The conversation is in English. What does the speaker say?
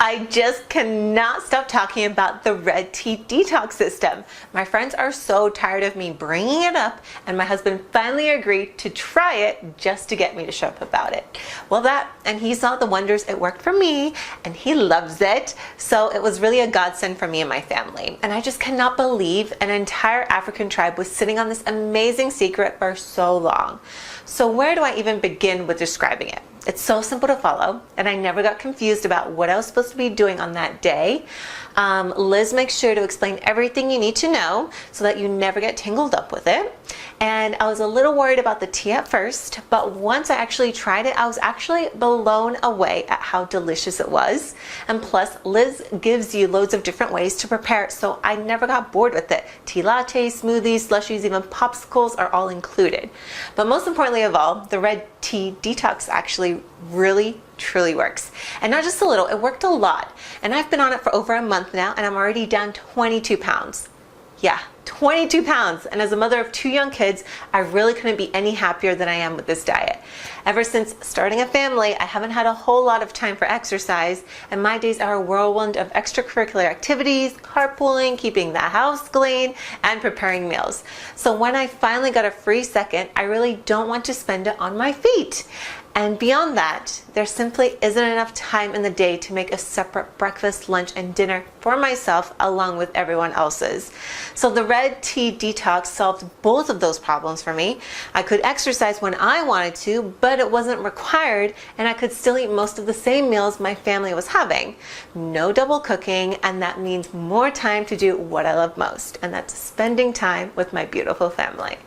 I just cannot stop talking about the Red Tea Detox system. My friends are so tired of me bringing it up, and my husband finally agreed to try it just to get me to shut up about it. Well, and he saw the wonders it worked for me, and he loves it. So it was really a godsend for me and my family. And I just cannot believe an entire African tribe was sitting on this amazing secret for so long. So where do I even begin with describing it? It's so simple to follow, and I never got confused about what I was supposed to be doing on that day. Liz makes sure to explain everything you need to know so that you never get tangled up with it. And I was a little worried about the tea at first, but once I actually tried it, I was actually blown away at how delicious it was. And plus, Liz gives you loads of different ways to prepare it, so I never got bored with it. Tea lattes, smoothies, slushies, even popsicles are all included. But most importantly of all, the Red Tea Detox actually really truly works. And not just a little, it worked a lot. And I've been on it for over a month now, and I'm already down 22 pounds. Yeah, 22 pounds. And as a mother of 2 young kids, I really couldn't be any happier than I am with this diet. Ever since starting a family, I haven't had a whole lot of time for exercise, and my days are a whirlwind of extracurricular activities, carpooling, keeping the house clean, and preparing meals. So when I finally got a free second, I really don't want to spend it on my feet. And beyond that, there simply isn't enough time in the day to make a separate breakfast, lunch, and dinner for myself along with everyone else's. So the Red Tea Detox solved both of those problems for me. I could exercise when I wanted to, but it wasn't required, and I could still eat most of the same meals my family was having. No double cooking, and that means more time to do what I love most, and that's spending time with my beautiful family.